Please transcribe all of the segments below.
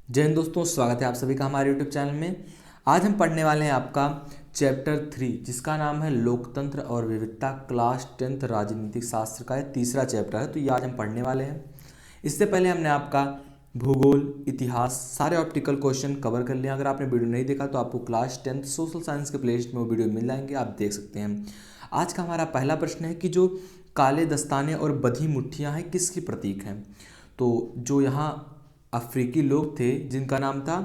जय हिंद दोस्तों, स्वागत है आप सभी का हमारे यूट्यूब चैनल में। आज हम पढ़ने वाले हैं आपका चैप्टर 3 जिसका नाम है लोकतंत्र और विविधता। क्लास 10th राजनीतिक शास्त्र का ये तीसरा चैप्टर है, तो ये आज हम पढ़ने वाले हैं। इससे पहले हमने आपका भूगोल, इतिहास, सारे ऑप्टिकल क्वेश्चन कवर कर लिया। अगर आपने वीडियो नहीं देखा तो आपको क्लास 10th सोशल साइंस के प्लेलिस्ट में वो वीडियो मिल जाएंगे, आप देख सकते हैं। आज का हमारा पहला प्रश्न है कि जो काले दस्ताने और बधी मुट्ठियाँ हैं किसकी प्रतीक हैं। तो जो यहाँ अफ्रीकी लोग थे जिनका नाम था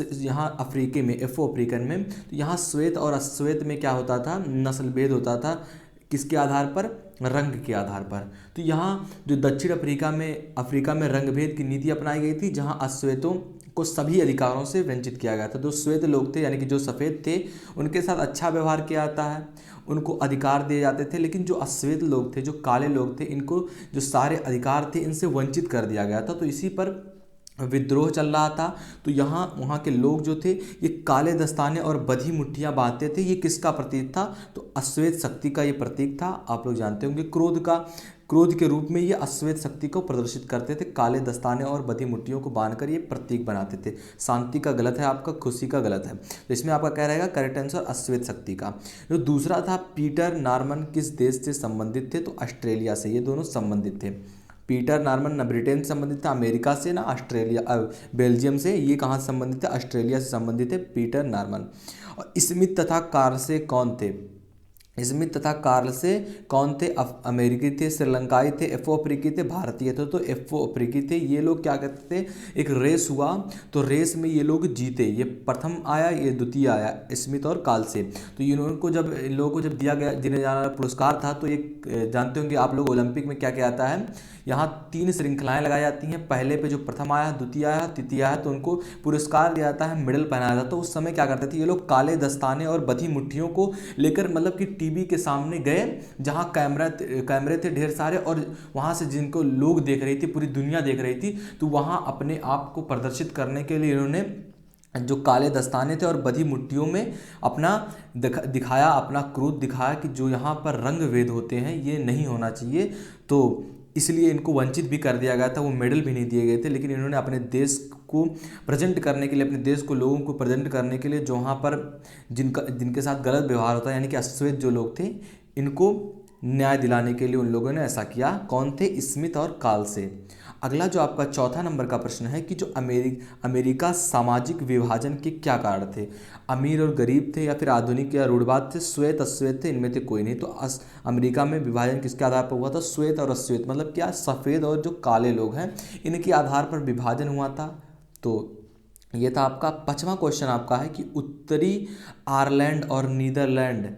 यहाँ अफ्रीकी में एफो अफ्रीकन में, तो यहाँ श्वेत और अश्वेत में क्या होता था, नस्ल भेद होता था। किसके आधार पर? रंग के आधार पर। तो यहाँ जो दक्षिण अफ्रीका में रंग भेद की नीति अपनाई गई थी, जहाँ अश्वेतों को सभी अधिकारों से वंचित किया गया था। जो श्वेत लोग थे यानी कि जो सफ़ेद थे उनके साथ अच्छा व्यवहार किया जाता है, उनको अधिकार दिए जाते थे। लेकिन जो अश्वेत लोग थे, जो काले लोग थे, इनको जो सारे अधिकार थे इनसे वंचित कर दिया गया था। तो इसी पर विद्रोह चल रहा था। तो यहाँ वहाँ के लोग जो थे ये काले दस्ताने और बधी मुट्ठियाँ बांधते थे। ये किसका प्रतीक था? तो अश्वेत शक्ति का ये प्रतीक था। आप लोग जानते होंगे क्रोध के रूप में ये अश्वेत शक्ति को प्रदर्शित करते थे। काले दस्ताने और बधी मुट्ठियों को बांधकर ये प्रतीक बनाते थे। शांति का गलत है आपका, खुशी का गलत है। तो इसमें आपका क्या रहेगा? करेक्ट आंसर अश्वेत शक्ति का। जो दूसरा था पीटर नॉर्मन किस देश से संबंधित थे? तो ऑस्ट्रेलिया से। ये दोनों संबंधित थे। पीटर नॉर्मन ना ब्रिटेन से संबंधित था, अमेरिका से, ना ऑस्ट्रेलिया बेल्जियम से। ये कहाँ से संबंधित है? ऑस्ट्रेलिया से संबंधित है पीटर नॉर्मन। और स्मिथ तथा कार्ल से कौन थे? स्मिथ तथा कार्ल से कौन थे? अमेरिकी थे, श्रीलंकाई थे, एफो अफ्रीकी थे, भारतीय थे। तो एफो अफ्रीकी थे। ये लोग क्या कहते थे, एक रेस हुआ तो रेस में ये लोग जीते। ये प्रथम आया, ये द्वितीय आया, स्मिथ और कार्ल से। तो इन लोगों को जब दिया गया जिन्हें जाना पुरस्कार था, तो एक जानते होंगे आप लोग ओलंपिक में क्या क्या आता है, यहाँ 3 श्रृंखलाएं लगाई जाती हैं। पहले पे जो प्रथम आया, द्वितीय आया, तृतीय आया, तो उनको पुरस्कार दिया जाता है, मेडल पहनाया जाता है। तो उस समय क्या करते थे ये लोग? काले दस्ताने और बधी मुट्ठियों को लेकर मतलब कि टीवी के सामने गए जहाँ कैमरे थे ढेर सारे, और वहाँ से जिनको लोग देख रही थी, पूरी दुनिया देख रही थी, तो वहाँ अपने आप को प्रदर्शित करने के लिए इन्होंने जो काले दस्ताने थे और बधी मुट्ठियों में अपना दिखाया, अपना क्रोध दिखाया कि जो यहाँ पर रंग भेद होते हैं ये नहीं होना चाहिए। तो इसलिए इनको वंचित भी कर दिया गया था, वो मेडल भी नहीं दिए गए थे। लेकिन इन्होंने अपने देश को प्रेजेंट करने के लिए, अपने देश को लोगों को प्रेजेंट करने के लिए, जो वहाँ पर जिनके साथ गलत व्यवहार होता है यानी कि अश्वेत जो लोग थे, इनको न्याय दिलाने के लिए उन लोगों ने ऐसा किया। कौन थे? स्मिथ और कार्ल से। अगला जो आपका चौथा नंबर का प्रश्न है कि जो अमेरिका सामाजिक विभाजन के क्या कारण थे? अमीर और गरीब थे, या फिर आधुनिक या रूढ़वाद थे, श्वेत अश्वेत थे, इनमें थे कोई नहीं। तो अमेरिका में विभाजन किसके आधार पर हुआ था? श्वेत और अश्वेत, मतलब क्या? सफ़ेद और जो काले लोग हैं इनके आधार पर विभाजन हुआ था। तो ये था आपका पांचवा क्वेश्चन। आपका है कि उत्तरी आयरलैंड और नीदरलैंड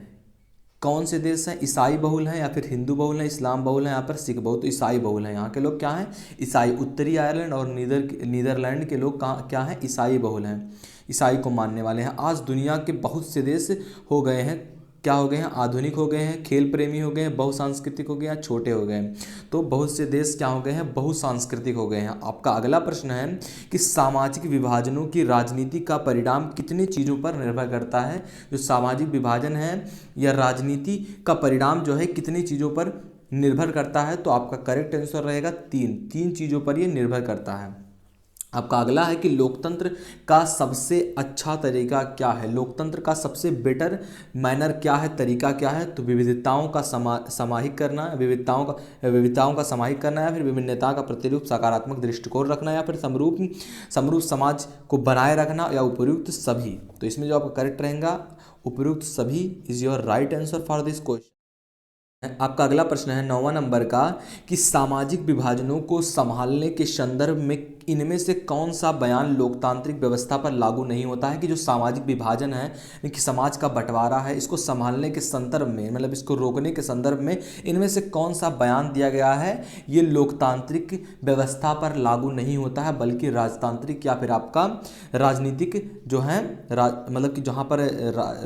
कौन से देश हैं? ईसाई बहुल हैं या फिर हिंदू बहुल हैं, इस्लाम बहुल हैं, यहाँ पर सिख बहुल? तो ईसाई बहुल हैं। यहाँ के लोग क्या हैं? ईसाई। उत्तरी आयरलैंड और नीदरलैंड के लोग कहाँ क्या हैं? ईसाई बहुल हैं, ईसाई को मानने वाले हैं। आज दुनिया के बहुत से देश हो गए हैं, क्या हो गए हैं? आधुनिक हो गए हैं, खेल प्रेमी हो गए हैं, बहुसांस्कृतिक हो गए हैं, छोटे हो गए हैं। तो बहुत से देश क्या हो गए हैं? बहुसांस्कृतिक हो गए हैं। आपका अगला प्रश्न है कि सामाजिक विभाजनों की राजनीति का परिणाम कितनी चीज़ों पर निर्भर करता है? जो सामाजिक विभाजन है या राजनीति का परिणाम जो है कितनी चीज़ों पर निर्भर करता है? तो आपका करेक्ट आंसर रहेगा तीन चीज़ों पर ये निर्भर करता है। आपका अगला है कि लोकतंत्र का सबसे अच्छा तरीका क्या है? लोकतंत्र का सबसे बेटर मैनर क्या है, तरीका क्या है? तो विविधताओं का समाहित करना, विविधताओं का समाहित करना, या फिर विभिन्नता का प्रतिरूप सकारात्मक दृष्टिकोण रखना, या फिर समरूप समाज को बनाए रखना, या उपयुक्त सभी। तो इसमें जो आपका करेक्ट रहेगा उपयुक्त सभी is your right answer for this question. आपका अगला प्रश्न है 9वां नंबर का कि सामाजिक विभाजनों को संभालने के संदर्भ में इनमें से कौन सा बयान लोकतांत्रिक व्यवस्था पर लागू नहीं होता है? कि जो सामाजिक विभाजन है कि समाज का बंटवारा है, इसको संभालने के संदर्भ में, मतलब इसको रोकने के संदर्भ में इनमें से कौन सा बयान दिया गया है ये लोकतांत्रिक व्यवस्था पर लागू नहीं होता है, बल्कि राजतांत्रिक या फिर आपका राजनीतिक जो है मतलब कि जहाँ पर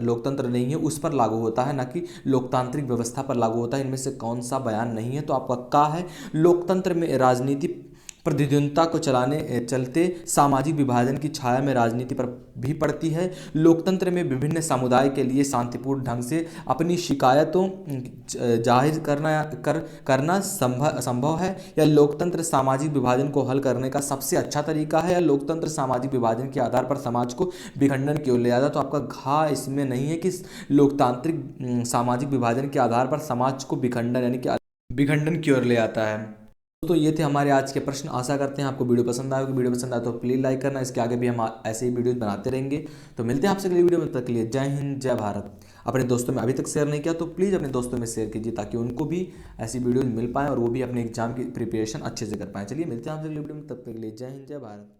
लोकतंत्र नहीं है उस पर लागू होता है, ना कि लोकतांत्रिक व्यवस्था पर लागू होता है। इनमें से कौन सा बयान नहीं है? तो आपका का है? लोकतंत्र में राजनीति प्रतिद्वंद्विता को चलते सामाजिक विभाजन की छाया में राजनीति पर भी पड़ती है। लोकतंत्र में विभिन्न समुदाय के लिए शांतिपूर्ण ढंग से अपनी शिकायतों जाहिर करना संभव है, या लोकतंत्र सामाजिक विभाजन को हल करने का सबसे अच्छा तरीका है, या लोकतंत्र सामाजिक विभाजन के आधार पर समाज को विखंडन की ओर ले जाता है। तो आपका घा इसमें नहीं है कि लोकतांत्रिक सामाजिक विभाजन के आधार पर समाज को विखंडन यानी कि विखंडन की ओर ले आता है। तो ये थे हमारे आज के प्रश्न। आशा करते हैं आपको वीडियो पसंद आएगा। वीडियो पसंद आए तो प्लीज़ लाइक करना। इसके आगे भी हम ऐसे ही वीडियोस बनाते रहेंगे। तो मिलते हैं आपसे अगली वीडियो में, तक के लिए जय हिंद जय भारत। अपने दोस्तों में अभी तक शेयर नहीं किया तो प्लीज़ अपने दोस्तों में शेयर कीजिए, ताकि उनको भी ऐसी वीडियोज मिल पाएँ और वो भी अपने एग्जाम की प्रिपरेशन अच्छे से कर पाएँ। चलिए मिलते हैं आपसे अगली वीडियो में, तब तक के लिए जय हिंद जय भारत।